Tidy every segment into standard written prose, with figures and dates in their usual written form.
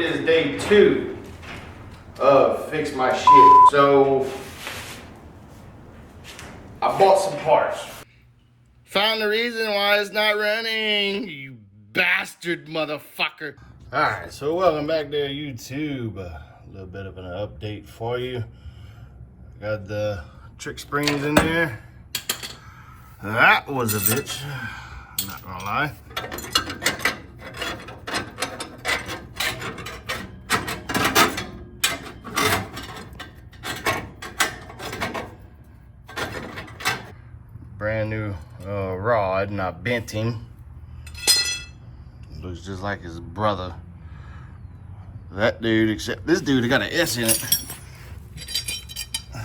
it is day 2 of Fix My Shit. So I bought some parts. Found the reason why it's not running, you bastard motherfucker. Alright, so welcome back to YouTube. A little bit of an update for you. Got the trick springs in there. That was a bitch, I'm not gonna lie. Brand new rod, and I bent him. Looks just like his brother. That dude, except this dude got an S in it. You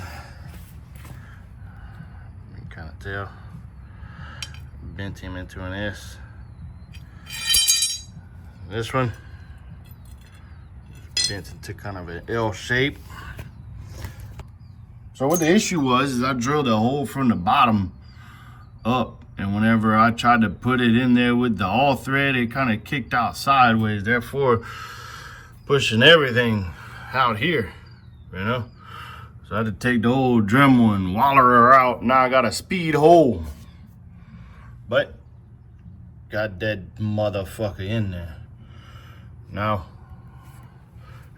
can kind of tell. Bent him into an S. This one bent into kind of an L shape. So what the issue was is I drilled a hole from the bottom up, and whenever I tried to put it in there with the all thread, it kind of kicked out sideways, therefore pushing everything out here, you know. So I had to take the old Dremel and waller her out. Now I got a speed hole, but got that motherfucker in there. Now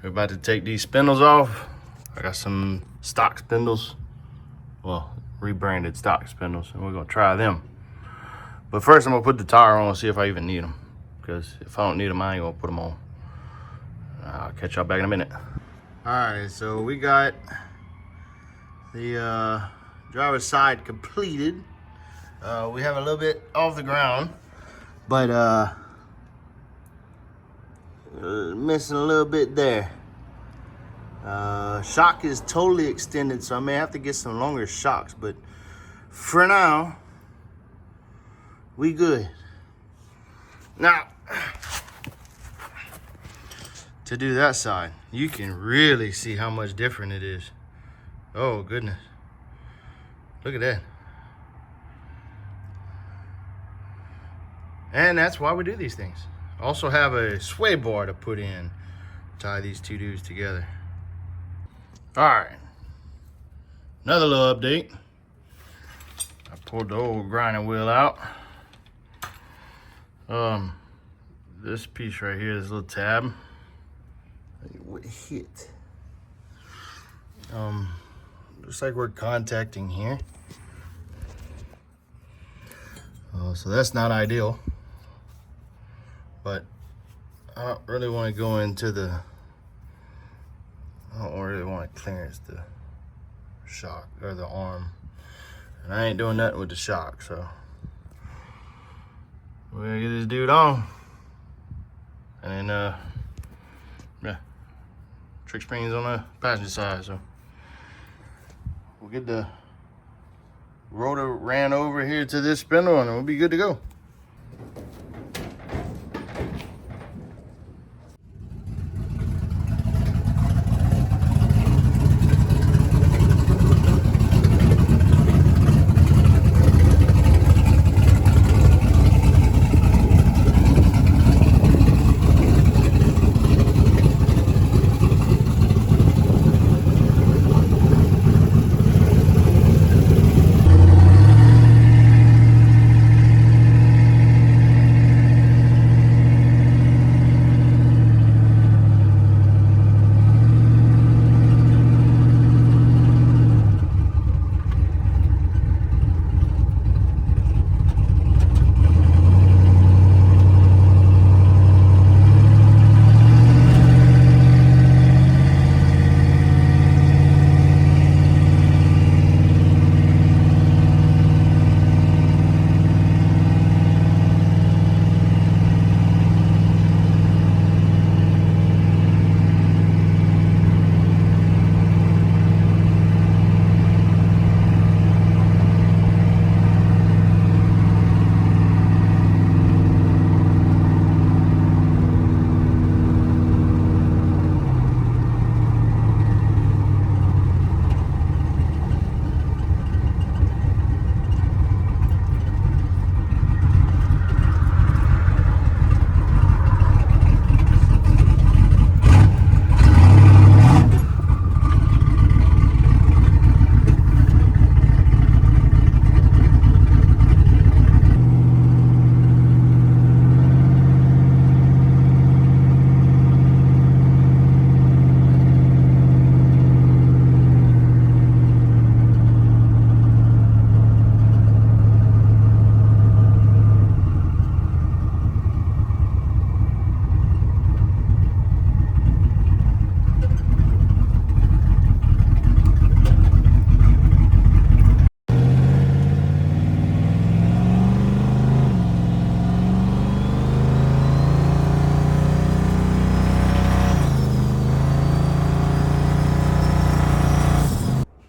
we're about to take these spindles off. I got some stock spindles, well, rebranded stock spindles, and we're gonna try them. But first I'm gonna put the tire on and see if I even need them, because if I don't need them, I ain't gonna put them on. I'll catch y'all back in a minute. All right, so we got the driver's side completed. We have a little bit off the ground, but missing a little bit there. Shock is totally extended, so I may have to get some longer shocks, but for now, we good. Now, to do that side, you can really see how much different it is. Oh goodness, look at that. And that's why we do these things. Also have a sway bar to put in, tie these two dudes together. All right, another little update. I pulled the old grinding wheel out. This piece right here, this little tab, what hit? Looks like we're contacting here. So that's not ideal, but I don't really want to go into the, I don't really want to clearance the shock or the arm, and I ain't doing nothing with the shock, so we're gonna get this dude on, and then yeah, trick springs on the passenger side, so we'll get the rotor ran over here to this spindle and we'll be good to go.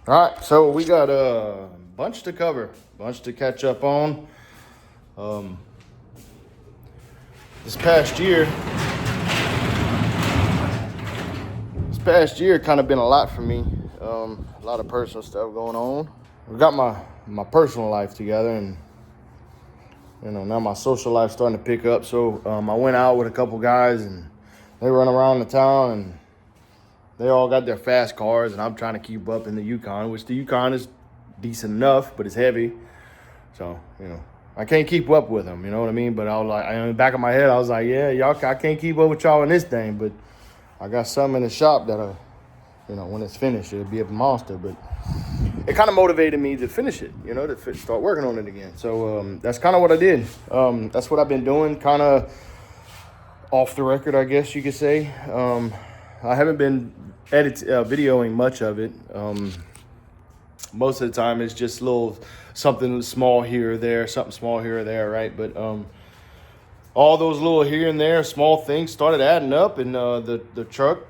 All right, so we got a bunch to cover, bunch to catch up on. This past year kind of been a lot for me. A lot of personal stuff going on. We got my personal life together, and now my social life's starting to pick up. So I went out with a couple guys, and they run around the town, and they all got their fast cars, and I'm trying to keep up in the Yukon, which the Yukon is decent enough, but it's heavy. So, I can't keep up with them, you know what I mean? But I was like, in the back of my head, I was like, yeah, I can't keep up with y'all in this thing, but I got something in the shop that, when it's finished, it'll be a monster. But it kind of motivated me to finish it, to start working on it again. So that's kind of what I did. That's what I've been doing, kind of off the record, I guess you could say. I haven't been videoing much of it. Most of the time it's just something small here or there, right? But all those little here and there small things started adding up, and the truck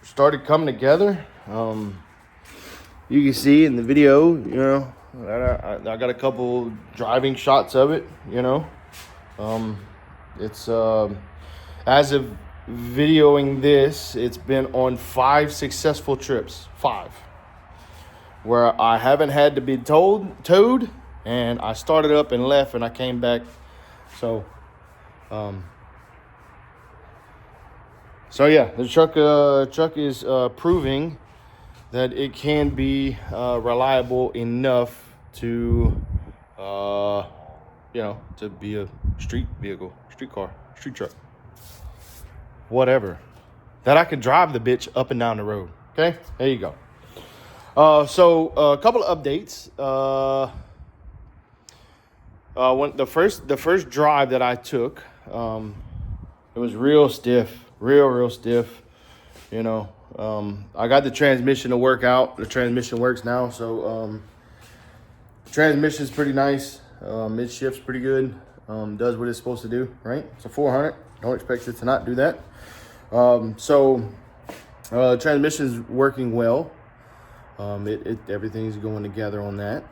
started coming together. You can see in the video, I got a couple driving shots of it, it's as of videoing this, it's been on 5 successful trips, 5, where I haven't had to be towed, and I started up and left, and I came back. So yeah, the truck is proving that it can be reliable enough to to be a street vehicle, street car, street truck, whatever, that I can drive the bitch up and down the road. Okay, there you go. So a couple of updates. When the first drive that I took, it was real stiff, real stiff. I got the transmission to work out. The transmission works now, so transmission's pretty nice. It shifts pretty good. Does what it's supposed to do, right? It's a 400. Don't expect it to not do that. Transmission's working well. Everything's going together on that.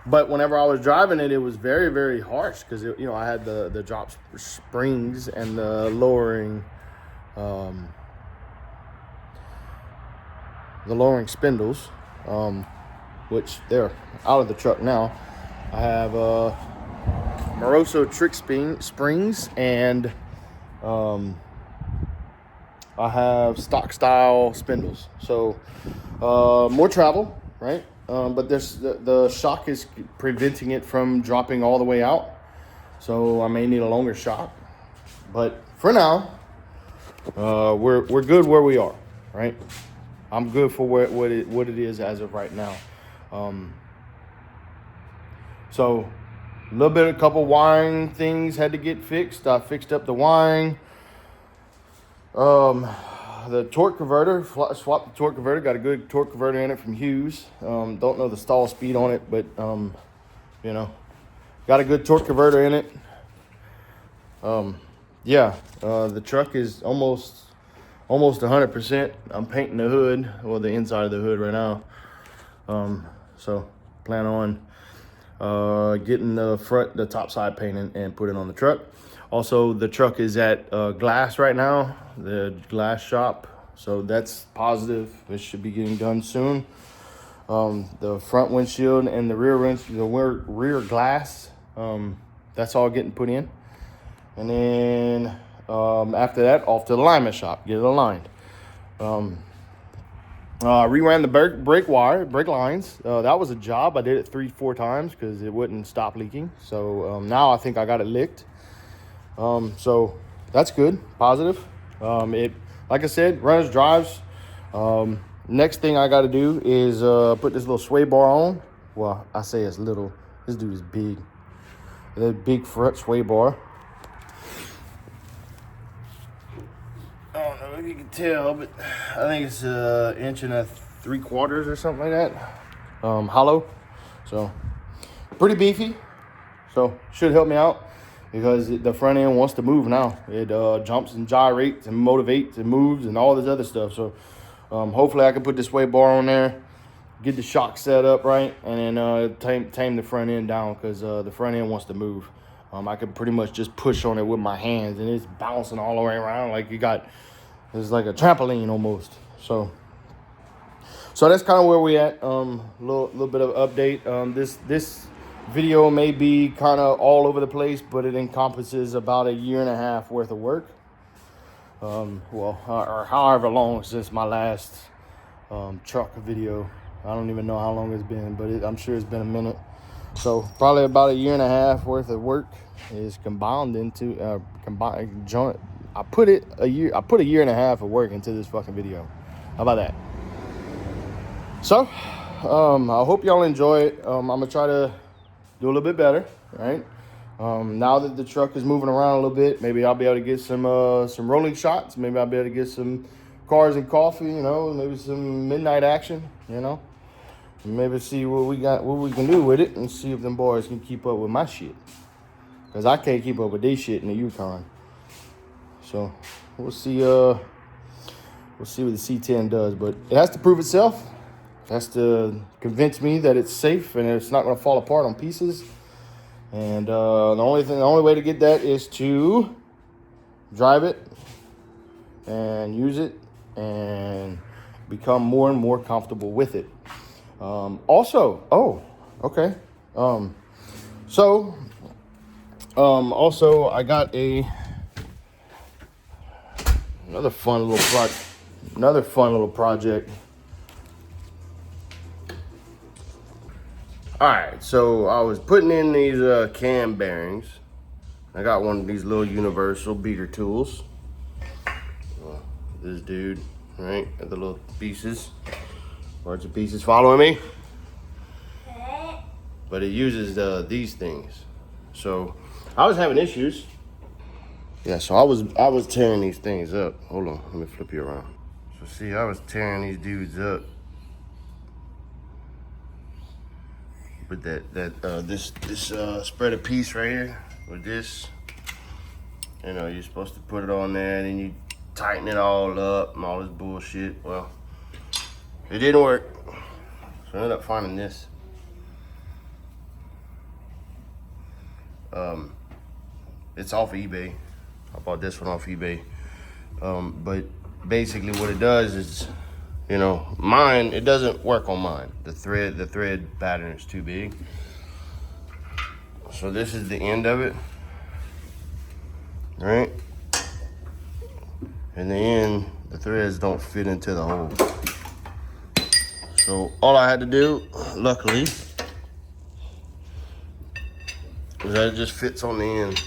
But whenever I was driving it, it was very, very harsh because I had the drop springs and the lowering spindles, which they're out of the truck now. I have Moroso trick springs, and I have stock style spindles. So more travel, right? But the shock is preventing it from dropping all the way out. So I may need a longer shock. But for now, we're good where we are, right? I'm good for what it is as of right now. So a couple wiring things had to get fixed. I fixed up the wiring. The torque converter, swapped the torque converter, got a good torque converter in it from Hughes. Don't know the stall speed on it, but got a good torque converter in it. The truck is almost 100%. I'm painting the hood, or the inside of the hood right now. So plan on getting the top side painted and put it on the truck. Also, the truck is at glass right now, the glass shop. So that's positive. It should be getting done soon. The front windshield and the rear glass, that's all getting put in. And then after that, off to the alignment shop, get it aligned. Reran the brake lines. That was a job. I did it 3-4 times because it wouldn't stop leaking. So now I think I got it licked. So that's good, positive. It, like I said, runs, drives. Next thing I got to do is put this little sway bar on. Well, I say it's little. This dude is big. The big front sway bar. I don't know if you can tell, but I think it's 1 3/4 inches or something like that. Hollow. So pretty beefy. So should help me out, because the front end wants to move now. It jumps and gyrates and motivates and moves and all this other stuff. So Hopefully I can put this sway bar on there, get the shock set up right, and then tame the front end down, because the front end wants to move. I could pretty much just push on it with my hands, and it's bouncing all the way around like it's like a trampoline almost. So that's kind of where we at. Little bit of update. This video may be kind of all over the place, but it encompasses about a year and a half worth of work. Or however long since my last truck video. I don't even know how long it's been, but I'm sure it's been a minute. So probably about a year and a half worth of work is combined into joint. I put a year and a half of work into this fucking video. How about that? So I hope y'all enjoy it. I'm gonna try to do a little bit better, right? Now that the truck is moving around a little bit, maybe I'll be able to get some rolling shots. Maybe I'll be able to get some cars and coffee, maybe some midnight action, Maybe see what we can do with it, and see if them boys can keep up with my shit. Because I can't keep up with their shit in the Yukon. So we'll see what the C10 does. But it has to prove itself. It has to convince me that it's safe and it's not going to fall apart on pieces. And the only way to get that is to drive it and use it and become more and more comfortable with it. Also I got another fun little project. All right, so I was putting in these cam bearings. I got one of these little universal beater tools. This dude, right? Got the little pieces. Parts and pieces following me. But it uses these things. So I was having issues. Yeah, so I was tearing these things up. Hold on, let me flip you around. So see, I was tearing these dudes up with this spread of piece right here with this. You're supposed to put it on there, and then you tighten it all up and all this bullshit. Well, it didn't work. So I ended up finding this. It's off of eBay. I bought this one off eBay. But basically what it does is, mine, it doesn't work on mine. The thread pattern is too big. So this is the end of it, right? In the end, the threads don't fit into the hole. So all I had to do, luckily, is that it just fits on the end.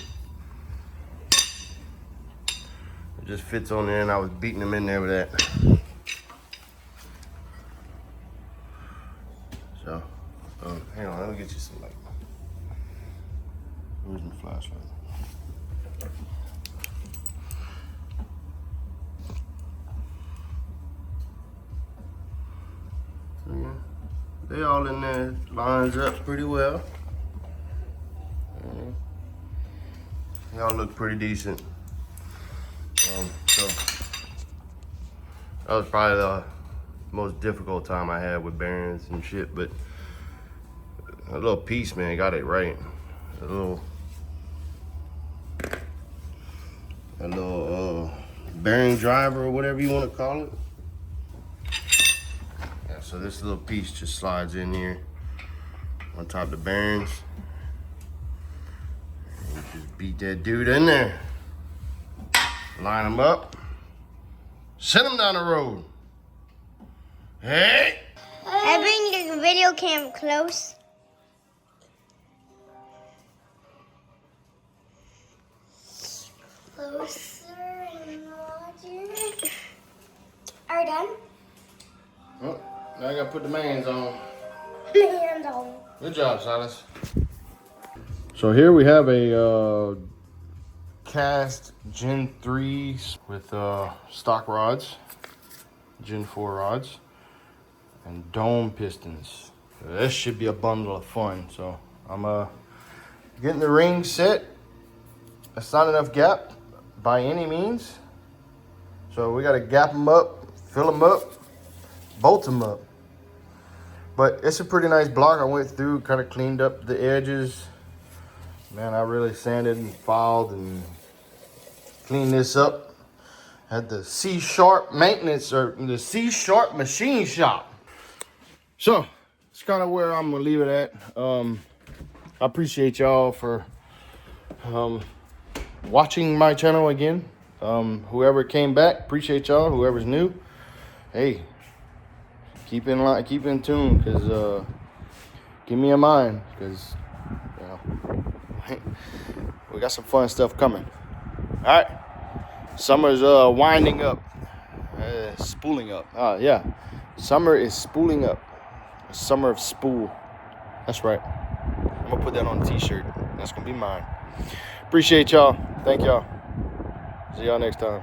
It just fits on there, and I was beating them in there with that. So, hang on, let me get you some light. Where's my flashlight? Yeah, they all in there, lines up pretty well. They all look pretty decent. So that was probably the most difficult time I had with bearings and shit, but a little piece, man, got it right. A little bearing driver or whatever you want to call it. Yeah, so this little piece just slides in here on top of the bearings. And you just beat that dude in there. Line them up. Send them down the road. Hey! I bring the video cam close. Closer and larger. Are we done? Oh, now I gotta put the mains on. Hands on. Good job, Silas. So here we have a cast Gen 3 with stock rods, Gen 4 rods, and dome pistons. This should be a bundle of fun. So I'm getting the ring set. That's not enough gap by any means. So we gotta gap them up, fill them up, bolt them up. But it's a pretty nice block. I went through, kind of cleaned up the edges. Man, I really sanded and filed and cleaned this up at the C-Sharp maintenance, or the C-Sharp machine shop. So it's kind of where I'm gonna leave it at. I appreciate y'all for watching my channel again. Whoever came back, appreciate y'all. Whoever's new, hey, keep in line, keep in tune, because give me a mind, because you know, we got some fun stuff coming. All right, summer's winding up, spooling up. Yeah, summer is spooling up. Summer of spool. That's right. I'm gonna put that on a t-shirt. That's gonna be mine. Appreciate y'all. Thank y'all. See y'all next time.